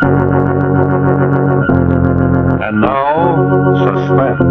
And now, suspense.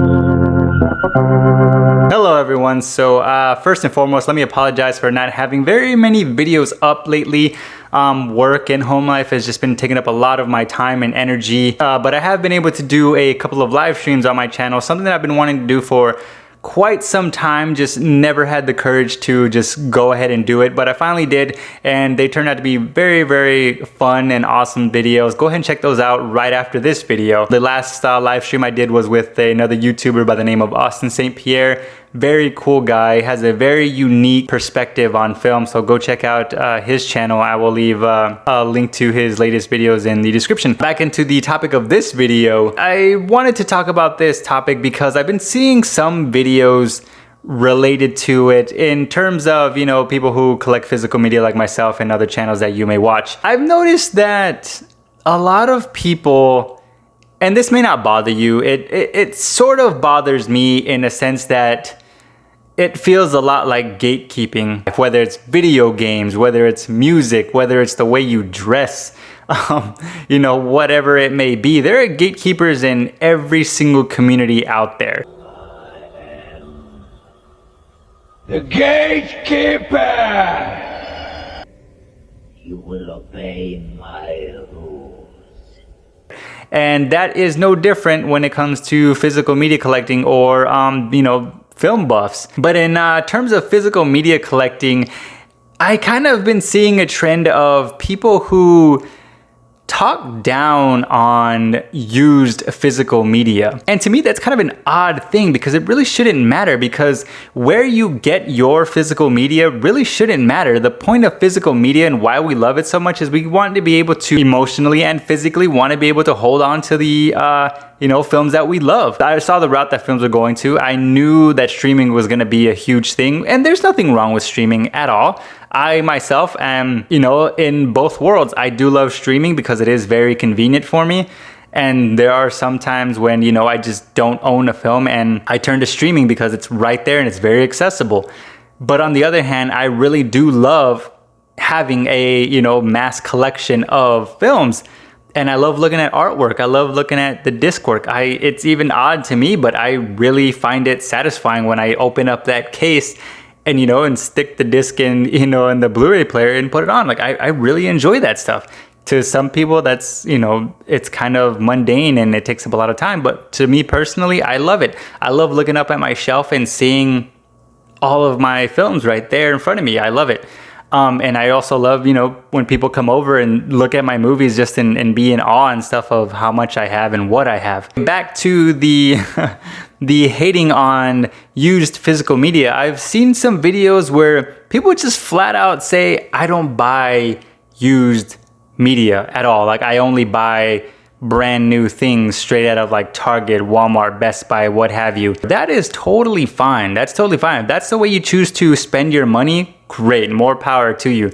Hello everyone. So first and foremost, let me apologize for not having very many videos up lately. Work and home life has just been taking up a lot of my time and energy, but I have been able to do a couple of live streams on my channel, something that I've been wanting to do for quite some time, just never had the courage to just go ahead and do it, but I finally did, and they turned out to be very, very fun and awesome videos. Go ahead and check those out right after this video. The last live stream I did was with another YouTuber by the name of Austin St. Pierre. Very cool guy, has a very unique perspective on film, so go check out his channel. I will leave a link to his latest videos in the description. Back into the topic of this video, I wanted to talk about this topic because I've been seeing some videos related to it in terms of, you know, people who collect physical media like myself and other channels that you may watch. I've noticed that a lot of people, and this may not bother you, it sort of bothers me in a sense that it feels a lot like gatekeeping, whether it's video games, whether it's music, whether it's the way you dress, you know, whatever it may be. There are gatekeepers in every single community out there. I am the gatekeeper! You will obey my rules. And that is no different when it comes to physical media collecting or, you know, film buffs. But in terms of physical media collecting, I kind of been seeing a trend of people who talk down on used physical media. And to me, that's kind of an odd thing because it really shouldn't matter, because where you get your physical media really shouldn't matter. The point of physical media and why we love it so much is we want to be able to emotionally and physically want to be able to hold on to the you know, films that we love. I saw the route that films were going to. I knew that streaming was going to be a huge thing, and there's nothing wrong with streaming at all. I myself am, you know, in both worlds. I do love streaming because it is very convenient for me. And there are some times when, you know, I just don't own a film and I turn to streaming because it's right there and it's very accessible. But on the other hand, I really do love having a, you know, mass collection of films. And I love looking at artwork. I love looking at the disc work. It's even odd to me, but I really find it satisfying when I open up that case and, you know, and stick the disc in, you know, in the Blu-ray player and put it on. Like, I really enjoy that stuff. To some people, that's, you know, it's kind of mundane and it takes up a lot of time. But to me personally, I love it. I love looking up at my shelf and seeing all of my films right there in front of me. I love it. And I also love, you know, when people come over and look at my movies just and be in awe and stuff of how much I have and what I have. Back to the the hating on used physical media. I've seen some videos where people just flat out say, I don't buy used media at all. Like, I only buy brand new things straight out of like Target, Walmart, Best Buy, what have you. That is totally fine. That's totally fine. If that's the way you choose to spend your money, great, more power to you.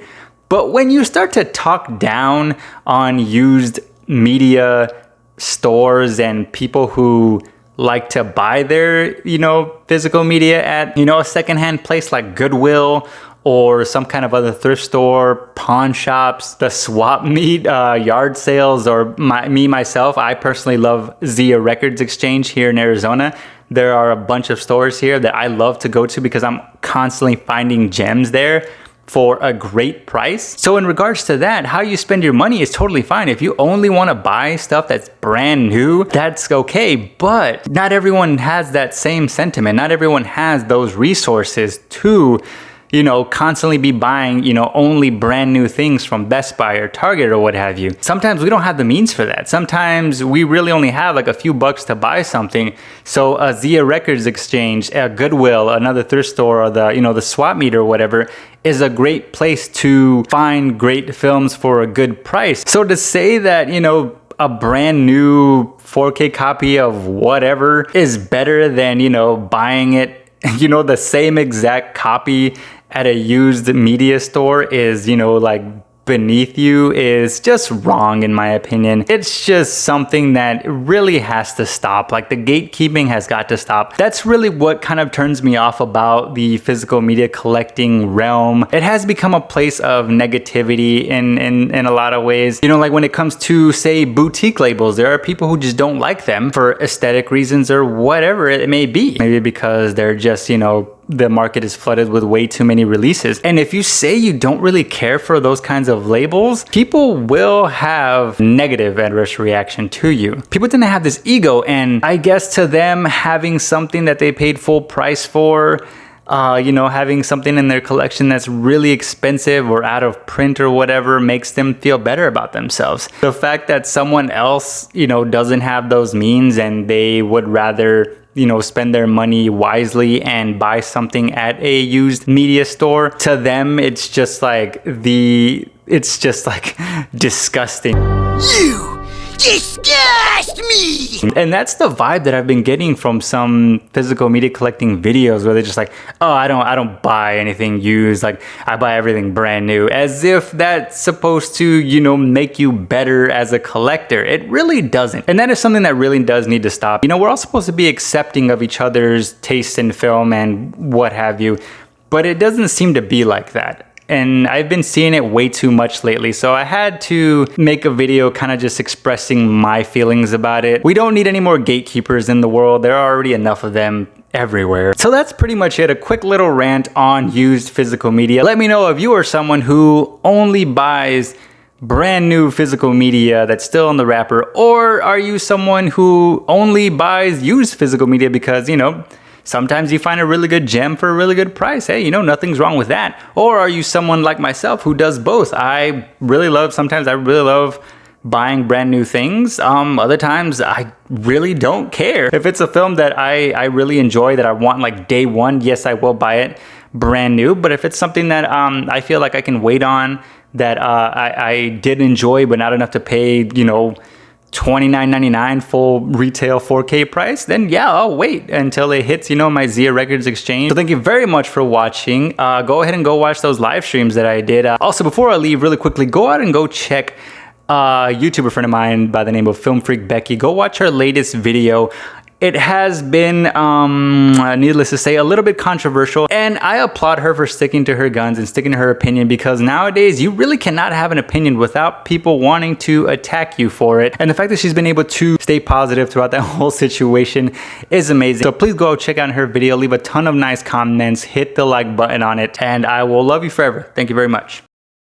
But when you start to talk down on used media stores and people who like to buy their, you know, physical media at, you know, a secondhand place like Goodwill or some kind of other thrift store, pawn shops, the swap meet, yard sales, or myself, I personally love Zia Records Exchange here in Arizona. There are a bunch of stores here that I love to go to because I'm constantly finding gems there for a great price. So in regards to that, how you spend your money is totally fine. If you only want to buy stuff that's brand new, that's okay. But not everyone has that same sentiment. Not everyone has those resources to, you know, constantly be buying, you know, only brand new things from Best Buy or Target or what have you. Sometimes we don't have the means for that. Sometimes we really only have like a few bucks to buy something. So a Zia Records Exchange, a Goodwill, another thrift store, or the, you know, the swap meet or whatever is a great place to find great films for a good price. So to say that, you know, a brand new 4K copy of whatever is better than, you know, buying it, you know, the same exact copy at a used media store is, you know, like beneath you is just wrong in my opinion. It's just something that really has to stop. Like, the gatekeeping has got to stop. That's really what kind of turns me off about the physical media collecting realm. It has become a place of negativity in a lot of ways. You know, like when it comes to, say, boutique labels, there are people who just don't like them for aesthetic reasons or whatever it may be. Maybe because they're just, you know, the market is flooded with way too many releases. And if you say you don't really care for those kinds of labels, people will have negative adverse reaction to you. People tend to have this ego, and I guess to them, having something that they paid full price for, you know, having something in their collection that's really expensive or out of print or whatever makes them feel better about themselves. The fact that someone else, you know, doesn't have those means and they would rather, you know, spend their money wisely and buy something at a used media store, to them it's just like disgusting. You disgust me! And that's the vibe that I've been getting from some physical media collecting videos, where they're just like, oh, I don't buy anything used, like I buy everything brand new, as if that's supposed to, you know, make you better as a collector. It really doesn't. And that is something that really does need to stop. You know, we're all supposed to be accepting of each other's taste in film and what have you, but it doesn't seem to be like that. And I've been seeing it way too much lately, so I had to make a video kind of just expressing my feelings about it. We don't need any more gatekeepers in the world. There are already enough of them everywhere. So that's pretty much it. A quick little rant on used physical media. Let me know if you are someone who only buys brand new physical media that's still in the wrapper, or are you someone who only buys used physical media because, you know, sometimes you find a really good gem for a really good price. Hey, you know, nothing's wrong with that. Or are you someone like myself who does both? Sometimes I really love buying brand new things. Other times I really don't care. If it's a film that I really enjoy, that I want like day one, yes, I will buy it brand new. But if it's something that I feel like I can wait on, that I did enjoy but not enough to pay, you know, $29.99 full retail 4K price, then yeah, I'll wait until it hits, you know, my Zia Records exchange. So thank you very much for watching. Go ahead and go watch those live streams that I did. Also, before I leave, really quickly, go out and go check a YouTuber friend of mine by the name of FilmFreakBecky. Go watch her latest video. It has been, needless to say, a little bit controversial, and I applaud her for sticking to her guns and sticking to her opinion, because nowadays you really cannot have an opinion without people wanting to attack you for it. And the fact that she's been able to stay positive throughout that whole situation is amazing. So please go check out her video, leave a ton of nice comments, hit the like button on it, and I will love you forever. Thank you very much.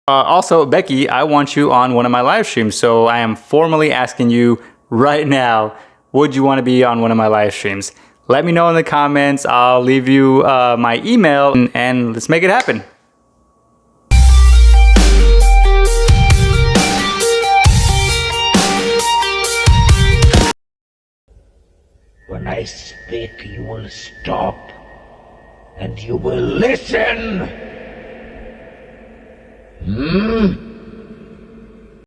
Also, Becky, I want you on one of my live streams, so I am formally asking you right now, would you want to be on one of my live streams? Let me know in the comments. I'll leave you my email, and let's make it happen. When I speak, you will stop, and you will listen.